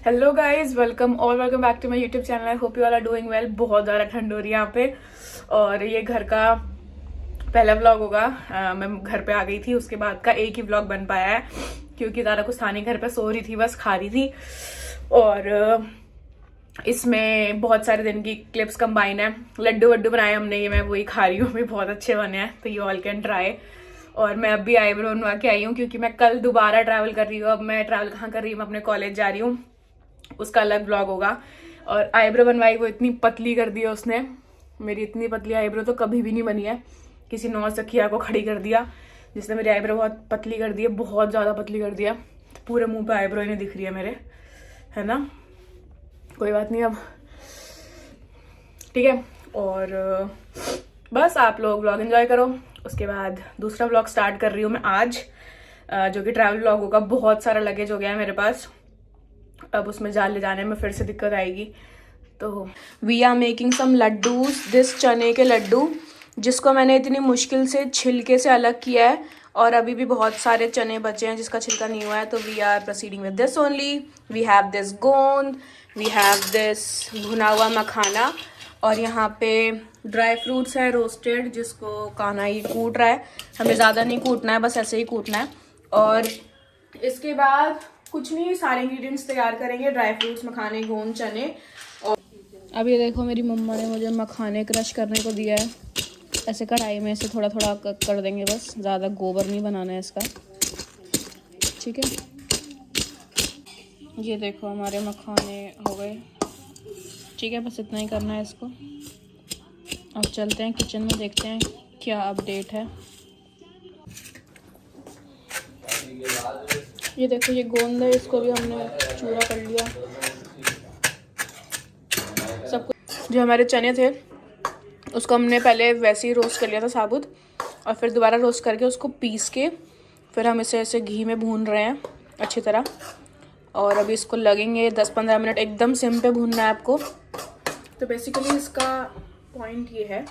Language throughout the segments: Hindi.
Hello guys, welcome back to my YouTube channel. I hope you all are doing well. बहुत ज़्यादा ठंड हो रही है यहाँ पे और ये घर का पहला व्लॉग होगा। मैं घर पे आ गई थी, उसके बाद का एक ही व्लॉग बन पाया है क्योंकि ज़्यादा कुछ था नहीं घर पे। सो रही थी, बस खा रही थी और इसमें बहुत सारे दिन की क्लिप्स कंबाइन है। लड्डू वड्डू बनाए हमने, ये मैं वही खा रही हूँ, भी बहुत अच्छे बने हैं, तो यू ऑल कैन ट्राई। और मैं अभी आईब्रो बनवा के आई हूँ क्योंकि मैं कल दोबारा ट्रैवल कर रही हूँ। अब मैं ट्रैवल कहाँ कर रही हूँ, मैं अपने कॉलेज जा रही हूँ, उसका अलग ब्लॉग होगा। और आईब्रो बनवाई, वो इतनी पतली कर दी है उसने। मेरी इतनी पतली आईब्रो तो कभी भी नहीं बनी है। किसी नौसिखिया को खड़ी कर दिया जिसने मेरी आईब्रो बहुत पतली कर दी है, बहुत ज़्यादा पतली कर दिया। पूरे मुंह पे आईब्रो इन्हें दिख रही है मेरे, है ना। कोई बात नहीं, अब ठीक है। और बस आप लोग व्लॉग एंजॉय करो। उसके बाद दूसरा व्लॉग स्टार्ट कर रही हूँ मैं आज, जो कि ट्रैवल व्लॉग होगा। बहुत सारा लगेज हो गया है मेरे पास, अब उसमें ले जाने में फिर से दिक्कत आएगी। तो we are making some laddoos, this चने के लड्डू, जिसको मैंने इतनी मुश्किल से छिलके से अलग किया है और अभी भी बहुत सारे चने बचे हैं जिसका छिलका नहीं हुआ है। तो we are proceeding with this only. We have this gond, we have this भुना हुआ मखाना और यहाँ पे ड्राई फ्रूट्स है रोस्टेड, जिसको कान्हा ही कूट रहा है। हमें ज़्यादा नहीं कूटना है, बस ऐसे ही कूटना है। और इसके बाद कुछ नहीं, सारे इंग्रेडिएंट्स तैयार करेंगे, ड्राई फ्रूट्स, मखाने, गोंद, चने। और अब ये देखो, मेरी मम्मा ने मुझे मखाने क्रश करने को दिया है। ऐसे कढ़ाई में से थोड़ा थोड़ा कर देंगे, बस ज़्यादा गोबर नहीं बनाना है इसका, ठीक है। ये देखो हमारे मखाने हो गए, ठीक है। बस इतना ही करना है इसको। अब चलते हैं किचन में, देखते हैं क्या अपडेट है। ये देखो, ये गोंद है, इसको भी हमने चूरा कर लिया। सब कुछ जो हमारे चने थे उसको हमने पहले वैसे ही रोस्ट कर लिया था साबुत, और फिर दोबारा रोस्ट करके उसको पीस के फिर हम इसे ऐसे घी में भून रहे हैं अच्छी तरह। और अभी इसको लगेंगे 10-15 मिनट, एकदम सिम पे भूनना है आपको। तो बेसिकली इसका पॉइंट ये है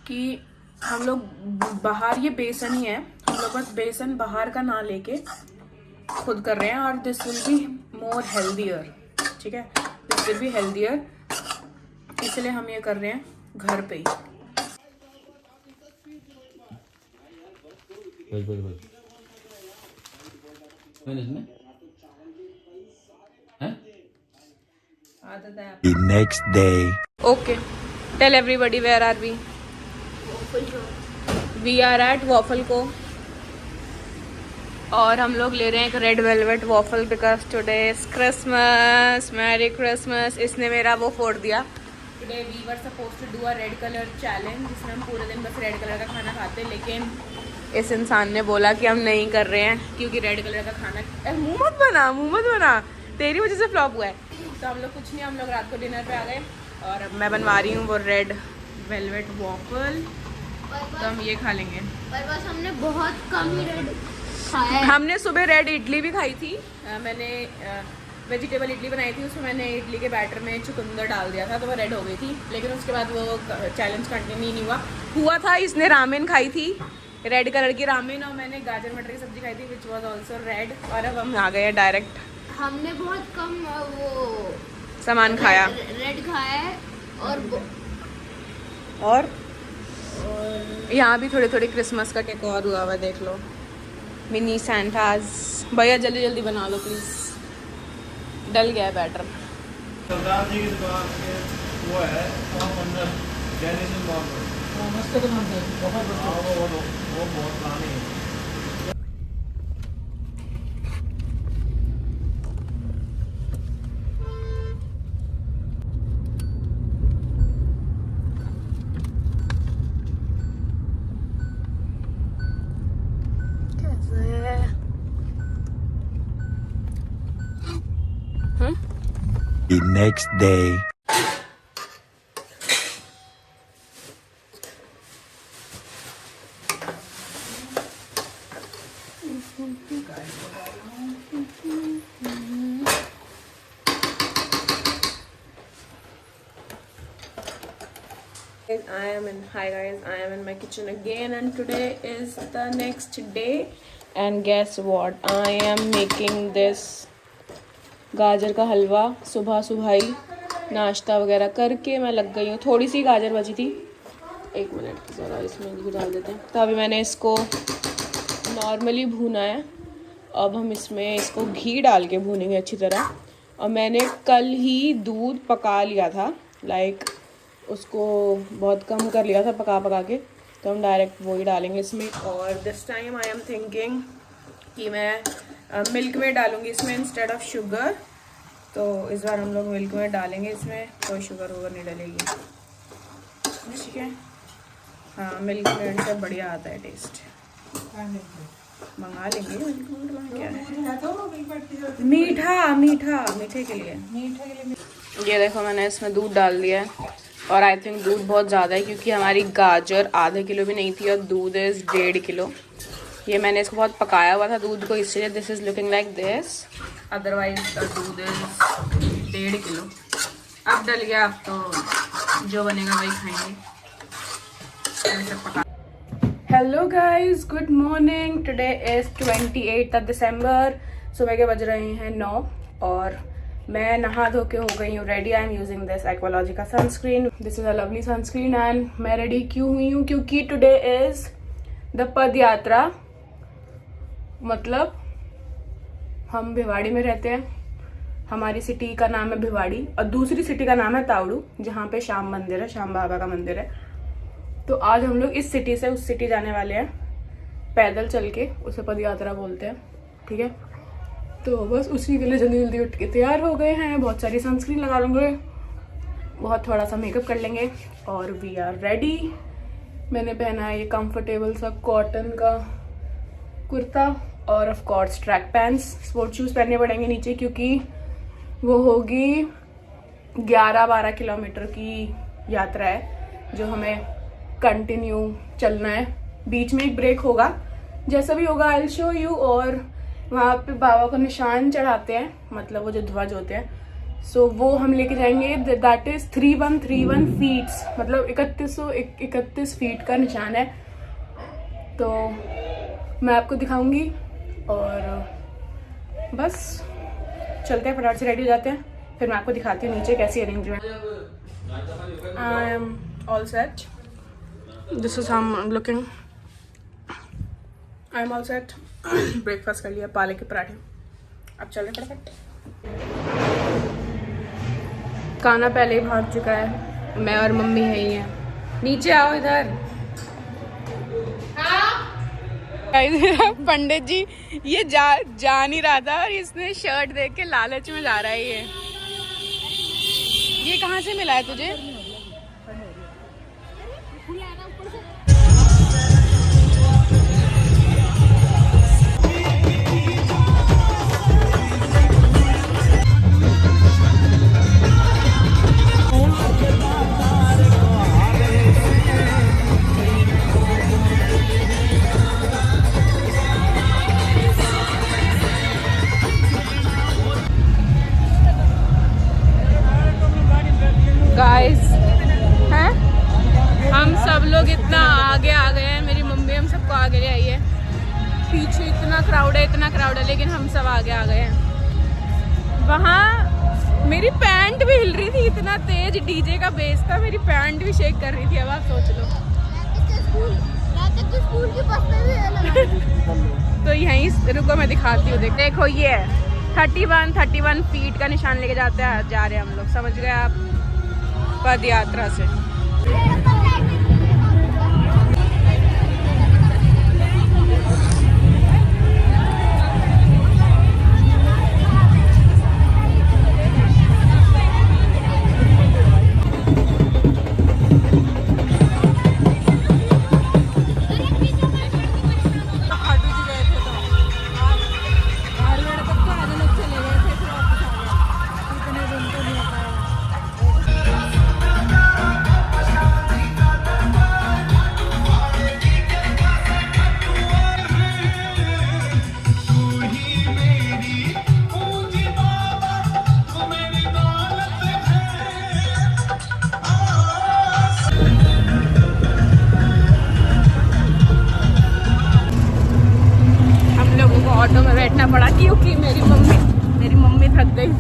कि हम लोग बाहर, ये बेसन ही है, हम लोग बस बेसन बाहर का ना लेके खुद कर रहे हैं। और this will be more healthier, ठीक है, दिस विल बी हेल्दियर, इसलिए हम ये कर रहे हैं घर पे ही। The next day. Okay, tell everybody where are we? We are at waffle co, और हम लोग ले रहे हैं एक red velvet waffle because today is Christmas. Merry Christmas. इसने मेरा वो फोड़ दिया। Today we were suppose to do a red colour challenge, जिसमें हम पूरे दिन बस रेड कलर का खाना खाते, लेकिन इस इंसान ने बोला कि हम नहीं कर रहे हैं क्योंकि रेड कलर का खाना, मुंह मत बना, तेरी वजह से फ्लॉप हुआ है। तो हम लोग कुछ नहीं, हम लोग रात को डिनर पे आ गए और अब मैं बनवा रही हूँ वो रेड वेलवेट वॉफल, तो हम ये खा लेंगे। पर बस हमने बहुत कम ही रेड खाया है। हमने सुबह रेड इडली भी खाई थी। मैंने वेजिटेबल इडली बनाई थी, उसमें मैंने इडली के बैटर में चुकंदर डाल दिया था, तो वो रेड हो गई थी। लेकिन उसके बाद वो चैलेंज कंटिन्यू नहीं हुआ था। इसने रामेन खाई थी, रेड कलर की रामेन, और मैंने गाजर मटर की सब्जी खाई थी विच वॉज ऑल्सो रेड। और अब हम आ गए हैं डायरेक्ट। हमने बहुत कम वो सामान खाया, रेड खाया है। और यहाँ भी थोड़ी थोड़ी क्रिसमस का डेकोर हुआ हुआ, देख लो, मिनी सैंटाज। भैया जल्दी जल्दी बना लो प्लीज, डल गया है बैटर। सरदार जी की दुकान के वो है अंदर जैनिज्म बहुत मस्त दुकान है, वो बहुत पुरानी है। The next day. Hi guys, I am in my kitchen again, and today is the next day, and guess what, I am making this गाजर का हलवा सुबह सुबह ही नाश्ता वगैरह करके मैं लग गई हूँ। थोड़ी सी गाजर बची थी, 1 मिनट ज़रा इसमें घी डाल देते हैं। तो अभी मैंने इसको नॉर्मली भूना है, अब हम इसमें इसको घी डाल के भूनेंगे अच्छी तरह। और मैंने कल ही दूध पका लिया था, लाइक उसको बहुत कम कर लिया था पका पका के, तो हम डायरेक्ट वही डालेंगे इसमें। और this time I am thinking कि मैं मिल्क में डालूँगी इसमें इंस्टेड ऑफ शुगर। तो इस बार हम लोग मिल्क में डालेंगे, इसमें कोई शुगर वुगर नहीं डलेगी, ठीक है। हाँ, मिल्क मेड से बढ़िया आता है टेस्ट। मंगा लेंगे मिल्क मेड में, क्या है मीठा मीठा मीठे के लिए। ये देखो मैंने इसमें दूध डाल दिया है, और आई थिंक दूध बहुत ज़्यादा है क्योंकि हमारी गाजर आधे किलो भी नहीं थी और दूध इज़ 1.5 किलो। ये मैंने इसको बहुत पकाया हुआ था दूध को, इसलिए this is looking like this, otherwise the दूध इज़ 1.5 किलो। अब डल गया, अब तो जो बनेगा वही खाएंगे। Hello guys, good morning. Today is 28 दिसंबर। सुबह के बज रहे हैं 9 और मैं नहा धो के हो गई हूँ ready. I am using this Aqualogica का sunscreen. This is a lovely sunscreen. And मैं रेडी क्यों हुई हूँ? क्योंकि टुडे इज़ द पद यात्रा। मतलब हम भिवाड़ी में रहते हैं, हमारी सिटी का नाम है भिवाड़ी और दूसरी सिटी का नाम है तावड़ू, जहाँ पे श्याम मंदिर है, श्याम बाबा का मंदिर है। तो आज हम लोग इस सिटी से उस सिटी जाने वाले हैं पैदल चल के, उसे पद यात्रा बोलते हैं, ठीक है। तो बस उसी के लिए जल्दी जल्दी उठ के तैयार हो गए हैं। बहुत सारी सनस्क्रीन लगा लेंगे, बहुत थोड़ा सा मेकअप कर लेंगे और वी आर रेडी। मैंने पहना है ये कंफर्टेबल सा कॉटन का कुर्ता और of course track pants. Sport shoes पहनने पड़ेंगे नीचे क्योंकि वो होगी 11-12 किलोमीटर की यात्रा है जो हमें कंटिन्यू चलना है। बीच में एक ब्रेक होगा, जैसा भी होगा आई विल शो यू। और वहाँ पे बाबा को निशान चढ़ाते हैं, मतलब वो जो ध्वज होते हैं, सो वो हम लेके जाएंगे। दैट इज 3131 फीट्स, मतलब 3131 फीट का निशान है। तो मैं आपको दिखाऊंगी और बस चलते हैं, फटाफट से रेडी हो जाते हैं, फिर मैं आपको दिखाती हूँ नीचे कैसी arrangement. I am all set, this is how I am looking. I am all set. Breakfast कर लिया, पालक के पराठे। अब चल रहे फटाफट। खाना पहले ही भाग चुका है, मैं और मम्मी है ही हैं। नीचे आओ इधर। पंडित जी ये जा नहीं रहा था और इसने शर्ट देख के लालच में जा रहा है। ये कहाँ से मिला है तुझे? गाइस हैं, हम सब लोग इतना आगे आ गए हैं। मेरी मम्मी हम सबको आगे ले आई है। पीछे इतना क्राउड है, लेकिन हम सब आगे आ गए हैं। वहाँ मेरी पैंट भी हिल रही थी, इतना तेज डीजे का बेस था, मेरी पैंट भी शेक कर रही थी। अब आप सोच लो। तो यहीं रुको, मैं दिखाती हूँ। देखो ये 31 फीट का निशान लेके जा रहे हैं हम लोग, समझ गए आप, पद यात्रा से।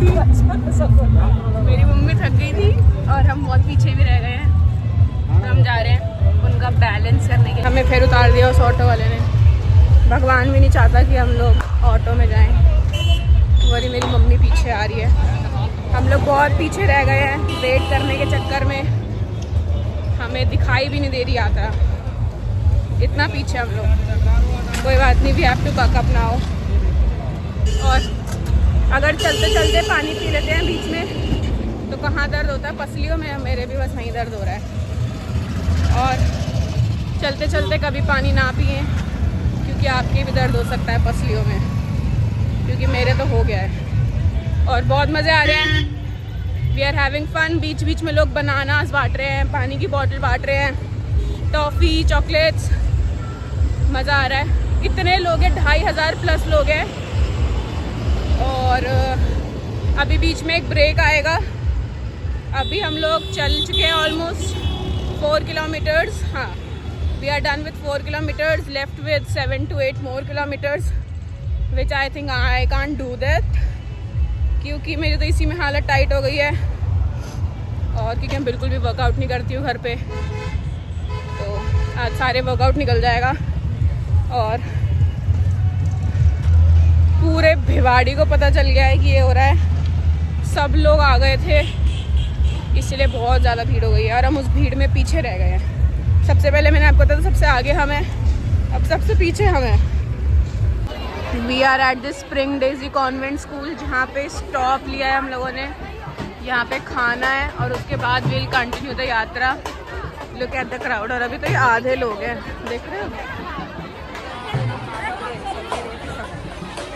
थी। मेरी मम्मी थक गई थी और हम बहुत पीछे भी रह गए हैं, तो हम जा रहे हैं उनका बैलेंस करने के। हमें फिर उतार दिया उस ऑटो वाले ने। भगवान भी नहीं चाहता कि हम लोग ऑटो में जाएं। वही मेरी मम्मी पीछे आ रही है। हम लोग बहुत पीछे रह गए हैं वेट करने के चक्कर में, हमें दिखाई भी नहीं दे रही यात्रा, इतना पीछे हम लोग। कोई बात नहीं, we have to buck up now. और अगर चलते चलते पानी पी लेते हैं बीच में तो कहाँ दर्द होता है, पसलियों में। मेरे भी बस वहीं दर्द हो रहा है। और चलते चलते कभी पानी ना पिए, क्योंकि आपके भी दर्द हो सकता है पसलियों में, क्योंकि मेरे तो हो गया है। और बहुत मज़े आ रहे हैं, वी आर हैविंग फन। बीच बीच में लोग बनानास बांट रहे हैं, पानी की बोतल बांट रहे हैं, टॉफ़ी, चॉकलेट्स, मज़ा आ रहा है। इतने लोग हैं, 2500 प्लस लोग हैं। और अभी बीच में एक ब्रेक आएगा। अभी हम लोग चल चुके हैं ऑलमोस्ट 4 किलोमीटर्स। हाँ, we are done with 4 kilometres, left with 7 to 8 more kilometers, which I think I can't do that, क्योंकि मेरी तो इसी में हालत टाइट हो गई है। और क्योंकि मैं बिल्कुल भी वर्कआउट नहीं करती हूँ घर पे, तो आज सारे वर्कआउट निकल जाएगा। और पूरे भिवाड़ी को पता चल गया है कि ये हो रहा है। सब लोग आ गए थे, इसलिए बहुत ज़्यादा भीड़ हो गई है और हम उस भीड़ में पीछे रह गए हैं। सबसे पहले मैंने आपको बताया था सबसे आगे हम हैं, अब सबसे पीछे हम हैं। We are at the spring daisy convent school, जहाँ पे स्टॉप लिया है हम लोगों ने। यहाँ पे खाना है और उसके बाद विल कंटिन्यू द यात्रा। Look at the crowd. और अभी तो ये आधे लोग हैं, देख रहे हो।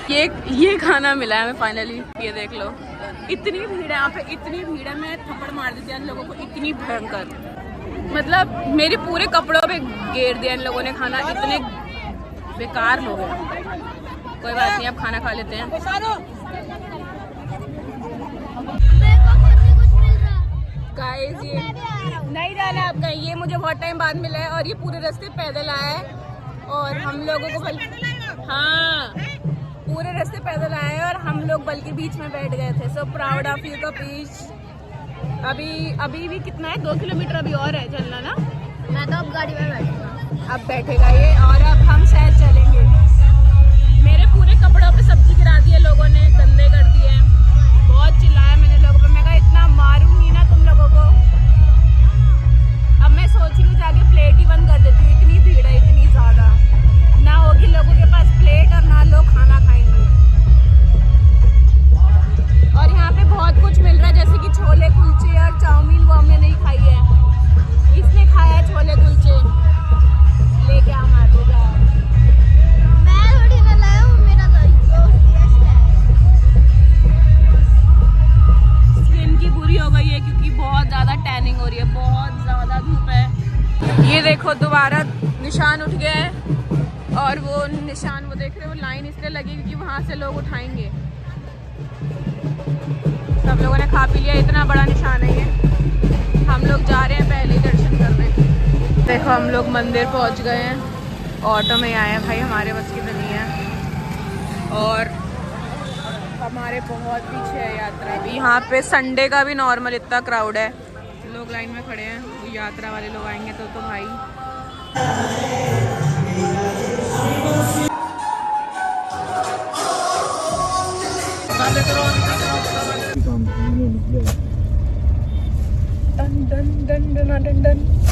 ये खाना मिला है हमें फाइनली, ये देख लो। इतनी भीड़ है यहाँ पे, इतनी भीड़ है, मैं थप्पड़ मार देती हूँ इन लोगों को, इतनी भयंकर। मतलब मेरे पूरे कपड़ों पे घेर दिया इन लोगों ने खाना, इतने बेकार लोग हैं। कोई बात नहीं, अब खाना खा लेते हैं। गाइस ये नहीं जाना आप कहीं, ये मुझे बहुत टाइम बाद मिला है और ये पूरे रास्ते पैदल आया है। और हम लोगों को हाँ, पूरे रास्ते पैदल आए हैं और हम लोग बल्कि बीच में बैठ गए थे। So proud of you Kapish. अभी भी कितना है, 2 किलोमीटर अभी और है चलना ना। मैं तो अब गाड़ी में बैठूंगा। अब बैठेगा ये और अब हम शायद चलेंगे। मेरे पूरे कपड़ों पे सब्जी गिरा दी है लोगों ने, गंदे कर दिए हैं। बहुत चिल्लाया मैंने लोगों पे, मैं कहा इतना मारूंगी ना तुम लोगों को। अब मैं सोच रही हूँ जाके प्लेट ही बंद कर देती हूँ, इतनी भीड़ है, इतनी ज़्यादा। ना होगी लोगों के पास प्लेट और ना लोग खाना खाएंगे। और यहाँ पे बहुत कुछ मिल रहा है, जैसे कि छोले कुलचे और चाउमीन, वो हमने नहीं खाई है। इसने खाया है छोले कुलचे, लेके हम आते जाओ। मैं थोड़ी ना लाया हूँ, मेरा दोस्त है। स्किन की बुरी हो गई है क्योंकि बहुत ज़्यादा टैनिंग हो रही है, बहुत ज़्यादा धूप है। ये देखो दोबारा निशान उठ गया है। और वो निशान, वो देख रहे हो, वो लाइन इसलिए लगी क्योंकि वहाँ से लोग उठाएंगे। सब लोगों ने खा पी लिया, इतना बड़ा निशान है ये। हम लोग जा रहे हैं पहले ही दर्शन करने। देखो हम लोग मंदिर पहुँच गए हैं, ऑटो में आए हैं भाई, हमारे बस की तो नहीं है। और हमारे बहुत पीछे है यात्रा भी। यहाँ पे संडे का भी नॉर्मल इतना क्राउड है, लोग लाइन में खड़े हैं। वो यात्रा वाले लोग आएंगे तो भाई। Done done done done done done.